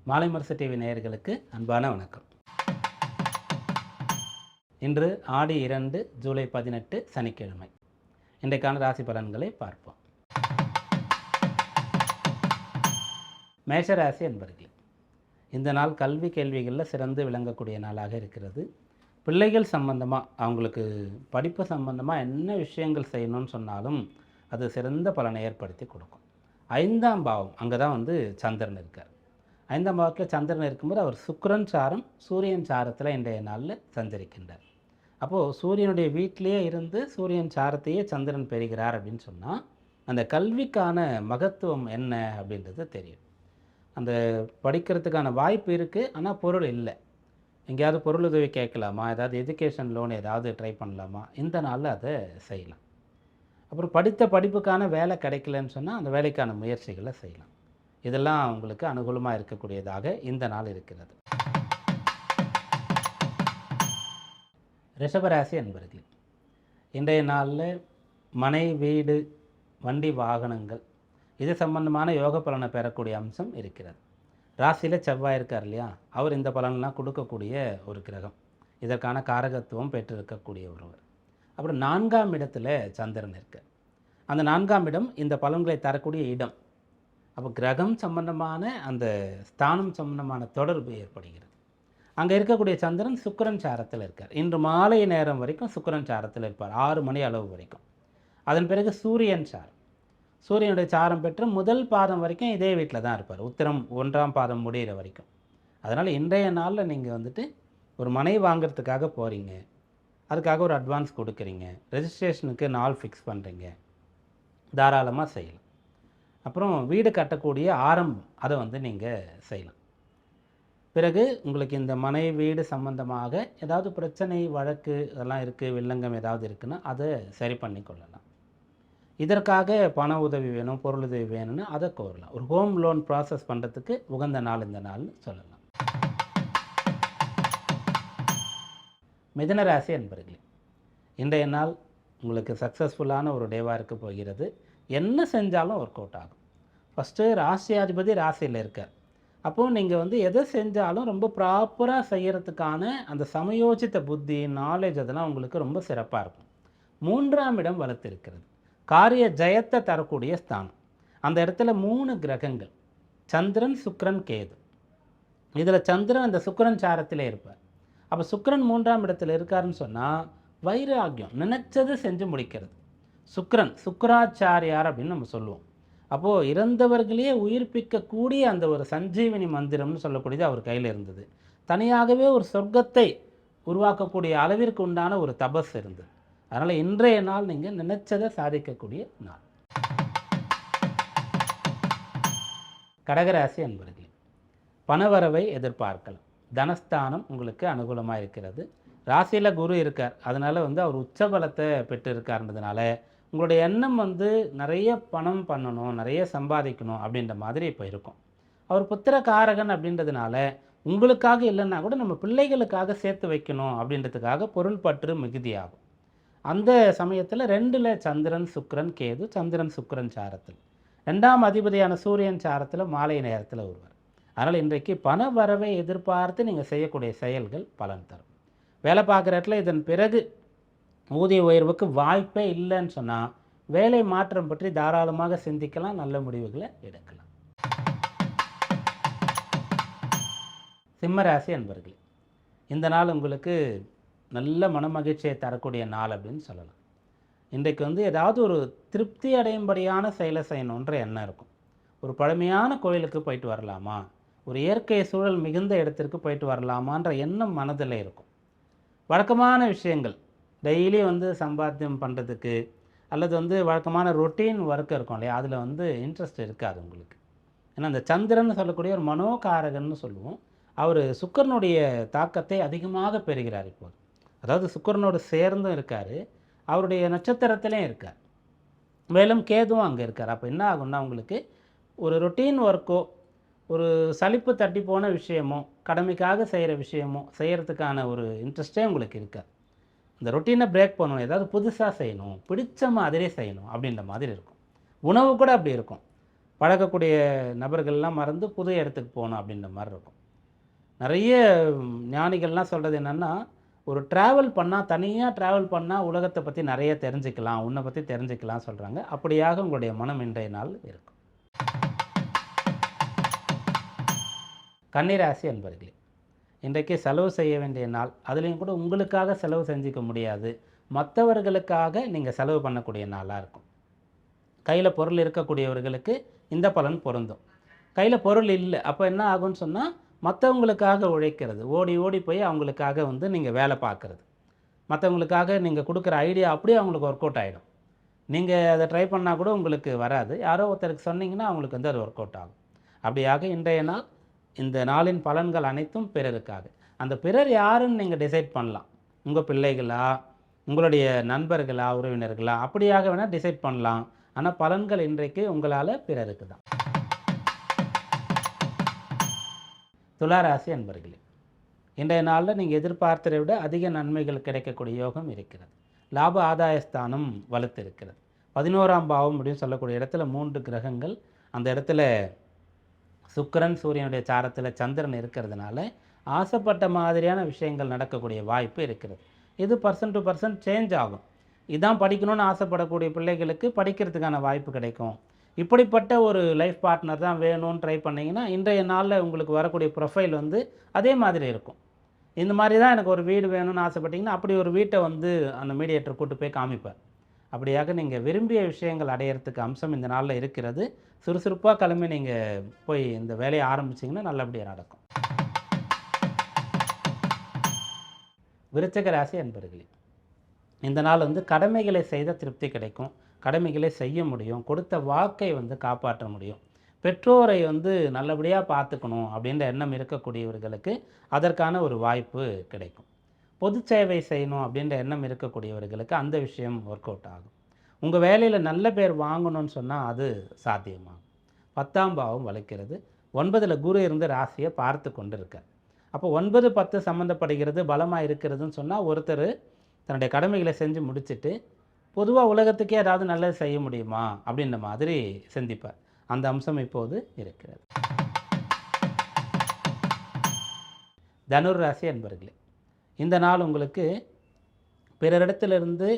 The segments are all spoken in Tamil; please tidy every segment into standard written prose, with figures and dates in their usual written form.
மாலைமுரசு டிவி நேயர்களுக்கு அன்பான வணக்கம். இன்று ஆடி 2 ஜூலை 18 சனிக்கிழமை. இன்றைக்கான ராசி பலன்களை பார்ப்போம். மேஷராசி என்பர்களே, இந்த நாள் கல்வி கேள்விகளில் சிறந்து விளங்கக்கூடிய நாளாக இருக்கிறது. பிள்ளைகள் சம்பந்தமாக, அவங்களுக்கு படிப்பு சம்பந்தமாக என்ன விஷயங்கள் செய்யணும்னு சொன்னாலும் அது சிறந்த பலனை ஏற்படுத்தி கொடுக்கும். 5ஆம் பாவம், அங்கே தான் சந்திரன் இருக்கார். 5ஆம் பாவத்தில் சந்திரன் இருக்கும்போது அவர் சுக்கிரன் சாரம் சூரியன் சாரத்தில் இன்றைய நாளில் சஞ்சரிக்கின்றார். அப்போது சூரியனுடைய வீட்டிலேயே இருந்து சூரியன் சாரத்தையே சந்திரன் பெறுகிறார் அப்படின்னு சொன்னால் அந்த கல்விக்கான மகத்துவம் என்ன அப்படின்றது தெரியும். அந்த படிக்கிறதுக்கான வாய்ப்பு இருக்குது, ஆனால் பொருள் இல்லை. எங்கேயாவது பொருள் உதவி கேட்கலாமா, ஏதாவது எஜுகேஷன் லோன் ஏதாவது ட்ரை பண்ணலாமா, இந்த நாளில் அதை செய்யலாம். அப்புறம் படித்த படிப்புக்கான வேலை கிடைக்கலன்னு சொன்னால் அந்த வேலைக்கான முயற்சிகளை செய்யலாம். இதெல்லாம் உங்களுக்கு அனுகூலமாக இருக்கக்கூடியதாக இந்த நாள் இருக்கிறது. ரிஷபராசி அன்பர்களே, இன்றைய நாளில் மனை, வீடு, வண்டி, வாகனங்கள் இது சம்பந்தமான யோக பலனை பெறக்கூடிய அம்சம் இருக்கிறது. ராசியில் செவ்வாய் இருக்கார் இல்லையா, அவர் இந்த பலன்லாம் கொடுக்கக்கூடிய ஒரு கிரகம். இதற்கான காரகத்துவம் பெற்றிருக்கக்கூடிய ஒருவர். அப்புறம் 4ஆம் இடத்துல சந்திரன் இருக்கார். அந்த 4ஆம் இடம் இந்த பலன்களை தரக்கூடிய இடம். அப்போ கிரகம் சம்பந்தமான அந்த ஸ்தானம் சம்பந்தமான தொடர்பு ஏற்படுகிறது. அங்கே இருக்கக்கூடிய சந்திரன் சுக்கிரன் சாரத்தில் இருக்கார். இன்று மாலை நேரம் வரைக்கும் சுக்கிரன் சாரத்தில் இருப்பார், 6 மணி அளவு வரைக்கும். அதன் பிறகு சூரியன் சாரம், சூரியனுடைய சாரம் பெற்று முதல் பாதம் வரைக்கும் இதே வீட்டில் தான் இருப்பார், உத்திரம் 1ஆம் பாதம் முடிகிற வரைக்கும். அதனால் இன்றைய நாளில் நீங்கள் ஒரு மனை வாங்கிறதுக்காக போகிறீங்க, அதுக்காக ஒரு அட்வான்ஸ் கொடுக்குறீங்க, ரெஜிஸ்ட்ரேஷனுக்கு நாள் ஃபிக்ஸ் பண்ணுறீங்க, தாராளமாக செய்யலாம். அப்புறம் வீடு கட்டக்கூடிய ஆரம்பம் அதை நீங்கள் செய்யலாம். பிறகு உங்களுக்கு இந்த மனை வீடு சம்பந்தமாக ஏதாவது பிரச்சனை, வழக்கு இதெல்லாம் இருக்குது, வில்லங்கம் ஏதாவது இருக்குன்னா அதை சரி பண்ணி கொள்ளலாம். இதற்காக பண உதவி வேணும், பொருள் உதவி வேணும்னு அதை கோரலாம். ஒரு ஹோம் லோன் ப்ராசஸ் பண்ணுறதுக்கு உகந்த நாள் இந்த நாள்னு சொல்லலாம். மிதுன ராசி அன்பர்களே, இன்றைய நாள் உங்களுக்கு சக்ஸஸ்ஃபுல்லான ஒரு டேவாக இருக்க போகிறது. என்ன செஞ்சாலும் ஒர்க் அவுட் ஆகும். ஃபஸ்ட்டு ராசியாதிபதி ராசியில் இருக்கார். அப்போது நீங்கள் எதை செஞ்சாலும் ரொம்ப ப்ராப்பராக செய்கிறதுக்கான அந்த சமயோசித்த புத்தி, நாலேஜ் அதெல்லாம் உங்களுக்கு ரொம்ப சிறப்பாக இருக்கும். 3ஆம் இடம் வளர்த்து இருக்கிறது, காரிய ஜெயத்தை தரக்கூடிய ஸ்தானம். அந்த இடத்துல 3 கிரகங்கள், சந்திரன், சுக்கிரன், கேது. இதில் சந்திரன் அந்த சுக்கிரன் சாரத்திலே இருப்பார். அப்போ சுக்கிரன் 3ஆம் இடத்துல இருக்காருன்னு சொன்னால் வைராக்கியம், நினைச்சது செஞ்சு முடிக்கிறது. சுக்கிராச்சாரியார் அப்படின்னு நம்ம சொல்லுவோம். அப்போது இறந்தவர்களையே உயிர்ப்பிக்கக்கூடிய அந்த ஒரு சஞ்சீவினி மந்திரம்னு சொல்லக்கூடியது அவர் கையில் இருந்தது. தனியாகவே ஒரு சொர்க்கத்தை உருவாக்கக்கூடிய அளவிற்கு உண்டான ஒரு தபஸ் இருந்தது. அதனால் இன்றைய நாள் நீங்கள் நினைச்சதை சாதிக்கக்கூடிய நாள். கடகராசி அன்பர்களே, பணவரவை எதிர்பார்க்கலாம். தனஸ்தானம் உங்களுக்கு அனுகூலமாக இருக்கிறது. ராசியில் குரு இருக்கார், அதனால் அவர் உச்சபலத்தை பெற்றிருக்காருன்றதுனால உங்களுடைய எண்ணம் நிறைய பணம் பண்ணணும், நிறைய சம்பாதிக்கணும் அப்படின்ற மாதிரி இப்போ இருக்கும். அவர் புத்திரகாரகன் அப்படின்றதுனால உங்களுக்காக இல்லைன்னா கூட நம்ம பிள்ளைகளுக்காக சேர்த்து வைக்கணும் அப்படின்றதுக்காக பொருள் பற்று மிகுதியாகும். அந்த சமயத்தில் 2ல் சந்திரன், சுக்கிரன், கேது. சந்திரன் சுக்கிரன் சாரத்தில், 2ஆம் அதிபதியான சூரியன் சாரத்தில் மாலை நேரத்தில் வருவார். அதனால் இன்றைக்கு பண வரவை எதிர்பார்த்து நீங்கள் செய்யக்கூடிய செயல்கள் பலன் தரும். வேலை பார்க்குற இடத்துல இதன் பிறகு ஊதிய உயர்வுக்கு வாய்ப்பே இல்லைன்னு சொன்னால் வேலை மாற்றம் பற்றி தாராளமாக சிந்திக்கலாம், நல்ல முடிவுகளை எடுக்கலாம். சிம்மராசி அன்பர்களே, இந்த நாள் உங்களுக்கு நல்ல மனமகிழ்ச்சியை தரக்கூடிய நாள் அப்படின்னு சொல்லலாம். இன்றைக்கு ஏதாவது ஒரு திருப்தி அடையும்படியான செயலை செய்யணுன்ற எண்ணம் இருக்கும். ஒரு பழமையான கோயிலுக்கு போயிட்டு வரலாமா, ஒரு இயற்கை சூழல் மிகுந்த இடத்திற்கு போயிட்டு வரலாமான்ற எண்ணம் மனதில் இருக்கும். வழக்கமான விஷயங்கள் டெய்லி சம்பாத்தியம் பண்ணுறதுக்கு அல்லது வழக்கமான ரொட்டீன் ஒர்க் இருக்கும் இல்லையா, அதில் இன்ட்ரெஸ்ட் இருக்காது உங்களுக்கு. ஏன்னா அந்த சந்திரன் சொல்லக்கூடிய ஒரு மனோகாரகன்னு சொல்லுவோம். அவர் சுக்கிரனுடைய தாக்கத்தை அதிகமாக பெறுகிறார் இப்போது. அதாவது சுக்கிரனோடு சேர்ந்தும் இருக்கார், அவருடைய நட்சத்திரத்திலையும் இருக்கார், மேலும் கேதுவும் அங்கே இருக்கார். அப்போ என்ன ஆகும்னா உங்களுக்கு ஒரு ரொட்டீன் ஒர்க்கோ, ஒரு சலிப்பு தட்டி போன விஷயமோ, கடமைக்காக செய்கிற விஷயமோ செய்கிறதுக்கான ஒரு இன்ட்ரெஸ்ட்டே உங்களுக்கு இருக்காது. இந்த ரொட்டீனை பிரேக் பண்ணணும், ஏதாவது புதுசாக செய்யணும், பிடிச்ச மாதிரியே செய்யணும் அப்படின்ற மாதிரி இருக்கும். உணவு கூட அப்படி இருக்கும். பழகக்கூடிய நபர்கள்லாம் மறந்து புது இடத்துக்கு போகணும் அப்படின்ற மாதிரி இருக்கும். நிறைய ஞானிகள்லாம் சொல்கிறது என்னென்னா, ஒரு ட்ராவல் பண்ணால், தனியாக ட்ராவல் பண்ணால் உலகத்தை பற்றி நிறைய தெரிஞ்சுக்கலாம், உன்னை பற்றி தெரிஞ்சுக்கலாம் சொல்கிறாங்க. அப்படியாக உங்களுடைய மனம் இன்றைய நாள் இருக்கும். கன்னிராசி அன்பர்களே, இன்றைக்கு செலவு செய்ய வேண்டிய நாள். அதுலேயும் கூட உங்களுக்காக செலவு செஞ்சுக்க முடியாது, மற்றவர்களுக்காக நீங்கள் செலவு பண்ணக்கூடிய நாளாக இருக்கும். கையில் பொருள் இருக்கக்கூடியவர்களுக்கு இந்த பலன் பொருந்தும். கையில் பொருள் இல்லை, அப்போ என்ன ஆகும்னு சொன்னால், மற்றவங்களுக்காக உழைக்கிறது, ஓடி ஓடி போய் அவங்களுக்காக வந்து நீங்கள் வேலை பார்க்குறது, மற்றவங்களுக்காக நீங்கள் கொடுக்குற ஐடியா அப்படியே அவங்களுக்கு ஒர்க் அவுட் ஆகிடும். நீங்கள் அதை ட்ரை பண்ணால் கூட உங்களுக்கு வராது, யாரோ ஒருத்தருக்கு சொன்னீங்கன்னா அவங்களுக்கு வந்து அது ஒர்க் அவுட் ஆகும். அப்படியாக இன்றைய நாள், இந்த நாளின் பலன்கள் அனைத்தும் பிறருக்காக. அந்த பிறர் யாருன்னு நீங்கள் டிசைட் பண்ணலாம். உங்கள் பிள்ளைகளா, உங்களுடைய நண்பர்களா, உறவினர்களா, அப்படியாக வேணால் டிசைட் பண்ணலாம். ஆனால் பலன்கள் இன்றைக்கு உங்களால் பிறருக்கு தான். துளாராசி அன்பர்களே, இன்றைய நாளில் நீங்கள் எதிர்பார்த்ததை விட அதிக நன்மைகள் கிடைக்கக்கூடிய யோகம் இருக்கிறது. லாப ஆதாயஸ்தானம் வலுத்து இருக்கிறது. 11ஆம் பாவம் அப்படின்னு சொல்லக்கூடிய இடத்துல 3 கிரகங்கள், அந்த இடத்துல சுக்கிரன் சூரியனுடைய சாரத்தில் சந்திரன் இருக்கிறதுனால ஆசைப்பட்ட மாதிரியான விஷயங்கள் நடக்கக்கூடிய வாய்ப்பு இருக்கிறது. இது பர்சன்ட் டு பர்சன்ட் சேஞ்ச் ஆகும். இதான் படிக்கணும்னு ஆசைப்படக்கூடிய பிள்ளைகளுக்கு படிக்கிறதுக்கான வாய்ப்பு கிடைக்கும். இப்படிப்பட்ட ஒரு லைஃப் பார்ட்னர் தான் வேணும்னு ட்ரை பண்ணிங்கன்னா, இன்றைய நாளில் உங்களுக்கு வரக்கூடிய ப்ரொஃபைல் வந்து அதே மாதிரி இருக்கும். இந்த மாதிரி தான் எனக்கு ஒரு வீடு வேணும்னு ஆசைப்பட்டிங்கன்னா, அப்படி ஒரு வீட்டை வந்து அந்த மீடியேட்டர் கூட்டு போய் காமிப்பார். அப்படியாக நீங்கள் விரும்பிய விஷயங்கள் அடையிறதுக்கு அம்சம் இந்த நாளில் இருக்கிறது. சுறுசுறுப்பாக கிளம்பி நீங்கள் போய் இந்த வேலையை ஆரம்பிச்சிங்கன்னா நல்லபடியாக நடக்கும். விருச்சிக ராசி அன்பர்களே, இந்த நாள் வந்து கடமைகளை செய்த திருப்தி கிடைக்கும். கடமைகளை செய்ய முடியும். கொடுத்த வாக்கை வந்து காப்பாற்ற முடியும். பெற்றோரை வந்து நல்லபடியாக பார்த்துக்கணும் அப்படின்ற எண்ணம் இருக்கக்கூடியவர்களுக்கு அதற்கான ஒரு வாய்ப்பு கிடைக்கும். பொது சேவை செய்யணும் அப்படின்ற எண்ணம் இருக்கக்கூடியவர்களுக்கு அந்த விஷயம் ஒர்க் அவுட் ஆகும். உங்கள் வேலையில் நல்ல பேர் வாங்கணும்னு சொன்னால் அது சாத்தியமாகும். 10ஆம் பாவம் வலுக்கிறது. 9ல் குரு இருந்து ராசியை பார்த்து கொண்டு இருக்கார். அப்போ 9, 10 சம்மந்தப்படுகிறது, பலமாக இருக்கிறதுன்னு சொன்னால் ஒருத்தர் தன்னுடைய கடமைகளை செஞ்சு முடிச்சுட்டு பொதுவாக உலகத்துக்கே ஏதாவது நல்லது செய்ய முடியுமா அப்படின்ற மாதிரி சிந்திப்பார். அந்த அம்சம் இப்போது இருக்கிறது. தனுர் ராசி அன்பர்களே, இந்த நாள் உங்களுக்கு பிறரிடத்திலிருந்து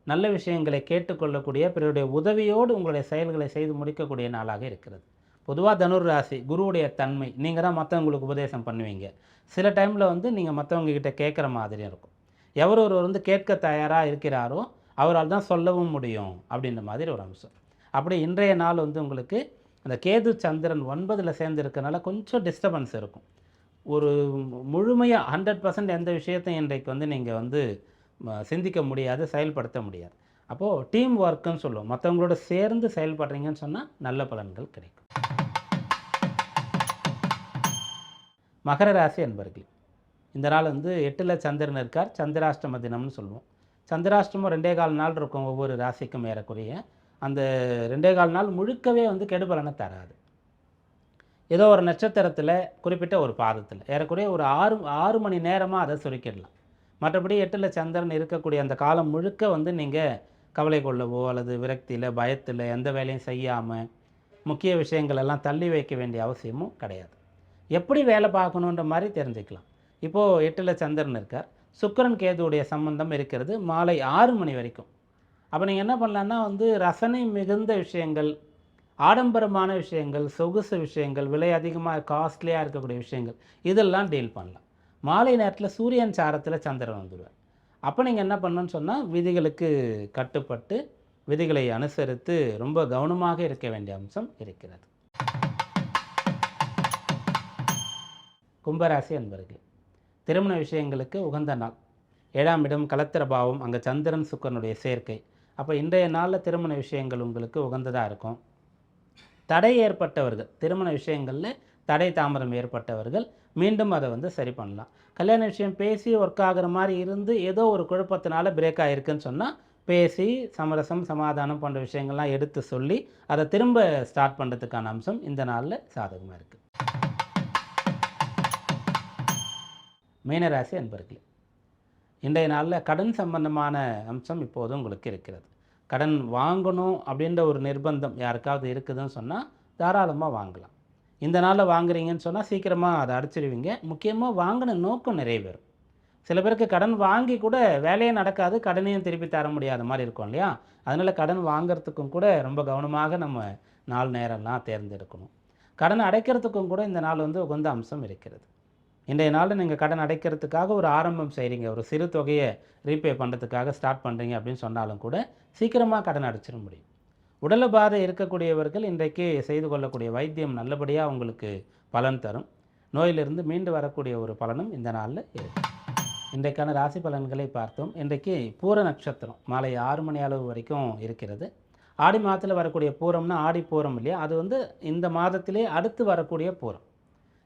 நல்ல விஷயங்களை கேட்டுக்கொள்ளக்கூடிய, பிறருடைய உதவியோடு உங்களுடைய செயல்களை செய்து முடிக்கக்கூடிய நாளாக இருக்கிறது. பொதுவாக தனுர் ராசி குருவுடைய தன்மை, நீங்கள் தான் மற்றவங்களுக்கு உபதேசம் பண்ணுவீங்க. சில டைமில் வந்து நீங்கள் மற்றவங்கக்கிட்ட கேட்குற மாதிரியும் இருக்கும். எவர் ஒருவர் வந்து கேட்க தயாராக இருக்கிறாரோ அவரால் தான் சொல்லவும் முடியும் அப்படின்ற மாதிரி ஒரு அம்சம். அப்படி இன்றைய நாள் வந்து உங்களுக்கு அந்த கேது சந்திரன் 9ல் சேர்ந்து இருக்கிறனால கொஞ்சம் டிஸ்டர்பன்ஸ் இருக்கும். ஒரு முழுமையாக 100% எந்த விஷயத்தையும் இன்றைக்கு வந்து நீங்கள் வந்து சிந்திக்க முடியாது, செயல்படுத்த முடியாது. அப்போது டீம் ஒர்க்குன்னு சொல்லுவோம். மற்றவங்களோட சேர்ந்து செயல்படுறீங்கன்னு சொன்னால் நல்ல பலன்கள் கிடைக்கும். மகர ராசி அன்பர்கள், இந்த நாள் வந்து 8ல் சந்திரன் இருக்கார். சந்திராஷ்டம தினம்னு சொல்லுவோம். சந்திராஷ்டமம் 2.25 நாள் இருக்கும் ஒவ்வொரு ராசிக்கும் ஏறக்குறைய. அந்த 2.25 நாள் முழுக்கவே வந்து கெடுபலனை தராது. ஏதோ ஒரு நட்சத்திரத்தில் குறிப்பிட்ட ஒரு பாதத்தில் ஏறக்குறைய ஒரு 6 மணி நேரமாக அதை சுருக்கிடலாம். மற்றபடி 8ல் சந்திரன் இருக்கக்கூடிய அந்த காலம் முழுக்க வந்து நீங்கள் கவலை கொள்ளவோ அல்லது விரக்தியில், பயத்தில் எந்த வேலையும் செய்யாமல் முக்கிய விஷயங்கள் எல்லாம் தள்ளி வைக்க வேண்டிய அவசியமும் கிடையாது. எப்படி வேலை பார்க்கணுன்ற மாதிரி தெரிஞ்சுக்கலாம். இப்போது 8ல் சந்திரன் இருக்கார். சுக்கிரன் கேதுவுடைய சம்பந்தம் இருக்கிறது மாலை 6 மணி வரைக்கும். அப்போ நீங்கள் என்ன பண்ணலான்னா வந்து ரசனை மிகுந்த விஷயங்கள், ஆடம்பரமான விஷயங்கள், சொகுசு விஷயங்கள், விலை அதிகமாக காஸ்ட்லியாக இருக்கக்கூடிய விஷயங்கள் இதெல்லாம் டீல் பண்ணலாம். மாலை நேரத்தில் சூரியன் சாரத்தில் சந்திரன் வந்துடுவார். அப்போ நீங்கள் என்ன பண்ணணும்னு சொன்னால் விதிகளுக்கு கட்டுப்பட்டு விதிகளை அனுசரித்து ரொம்ப கவனமாக இருக்க வேண்டிய அம்சம் இருக்கிறது. கும்பராசி அன்பர்களே, திருமண விஷயங்களுக்கு உகந்த நாள். 7ஆம் இடம் கலத்திர பாவம், அங்கே சந்திரன் சுக்கிரனுடைய சேர்க்கை. அப்போ இன்றைய நாளில் திருமண விஷயங்கள் உங்களுக்கு உகந்ததாக இருக்கும். தடை ஏற்பட்டவர்கள், திருமண விஷயங்களில் தடை தாமதம் ஏற்பட்டவர்கள் மீண்டும் அதை வந்து சரி பண்ணலாம். கல்யாண விஷயம் பேசி ஒர்க் ஆகிற மாதிரி இருந்து ஏதோ ஒரு குழப்பத்தினால பிரேக் ஆகிருக்குன்னு சொன்னால் பேசி சமரசம், சமாதானம் போன்ற விஷயங்கள்லாம் எடுத்து சொல்லி அதை திரும்ப ஸ்டார்ட் பண்ணுறதுக்கான அம்சம் இந்த நாளில் சாதகமாக இருக்குது. மீனராசி அன்பர்களே, இன்றைய நாளில் கடன் சம்பந்தமான அம்சம் இப்போது உங்களுக்கு இருக்கிறது. கடன் வாங்கணும் அப்படின்ற ஒரு நிர்பந்தம் யாருக்காவது இருக்குதுன்னு சொன்னால் தாராளமாக வாங்கலாம். இந்த நாளில் வாங்குறீங்கன்னு சொன்னால் சீக்கிரமாக அதை அடைச்சிடுவீங்க. முக்கியமாக வாங்கின நோக்கம் நிறைவேறும். சில பேருக்கு கடன் வாங்கி கூட வேலையே நடக்காது, கடனையும் திருப்பி தர முடியாத மாதிரி இருக்கும் இல்லையா? அதனால் கடன் வாங்குறதுக்கும் கூட ரொம்ப கவனமாக நம்ம நாள் நேரம்லாம் தேர்ந்தெடுக்கணும். கடன் அடைக்கிறதுக்கும் கூட இந்த நாள் வந்து உகந்த அம்சம் இருக்கிறது. இன்றைய நாளில் நீங்கள் கடன் அடைக்கிறதுக்காக ஒரு ஆரம்பம் செய்கிறீங்க, ஒரு சிறு தொகையை ரீபே பண்ணுறதுக்காக ஸ்டார்ட் பண்ணுறீங்க அப்படின்னு சொன்னாலும் கூட சீக்கிரமாக கடன் அடைச்சிட முடியும். உடல் பாதை இருக்கக்கூடியவர்கள் இன்றைக்கு செய்து கொள்ளக்கூடிய வைத்தியம் நல்லபடியாக உங்களுக்கு பலன் தரும். நோயிலிருந்து மீண்டு வரக்கூடிய ஒரு பலனும் இந்த நாளில் இருக்குது. இன்றைக்கான ராசி பலன்களை பார்த்தோம். இன்றைக்கு பூர நட்சத்திரம் மாலை 6 மணி அளவு வரைக்கும் இருக்கிறது. ஆடி மாதத்தில் வரக்கூடிய பூரம்னா ஆடி பூரம் இல்லையா? அது வந்து இந்த மாதத்திலே அடுத்து வரக்கூடிய பூரம்.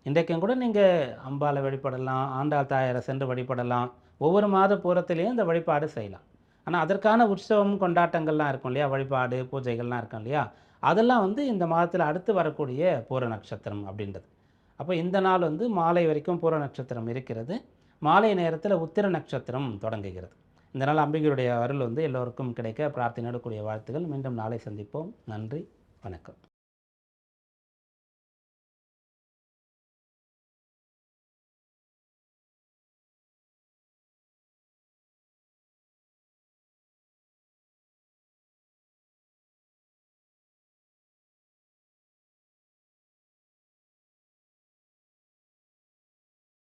இன்றைக்கும் கூட நீங்கள் அம்பாளை வழிபடலாம், ஆண்டாள் தாயாரை சென்று வழிபடலாம். ஒவ்வொரு மாத பூரத்திலையும் இந்த வழிபாடு செய்யலாம். ஆனால் அதற்கான உற்சவம் கொண்டாட்டங்கள்லாம் இருக்கும் இல்லையா? வழிபாடு பூஜைகள்லாம் இருக்கும் இல்லையா? அதெல்லாம் வந்து இந்த மாதத்தில் அடுத்து வரக்கூடிய பூர நட்சத்திரம் அப்படின்றது. அப்போ இந்த நாள் வந்து மாலை வரைக்கும் பூர நட்சத்திரம் இருக்கிறது. மாலை நேரத்தில் உத்திர நட்சத்திரம் தொடங்குகிறது. இந்த நாள் அம்பிகையுடைய அருள் வந்து எல்லோருக்கும் கிடைக்க பிரார்த்தனையோடு கூடிய வாழ்த்துக்கள். மீண்டும் நாளை சந்திப்போம். நன்றி, வணக்கம்.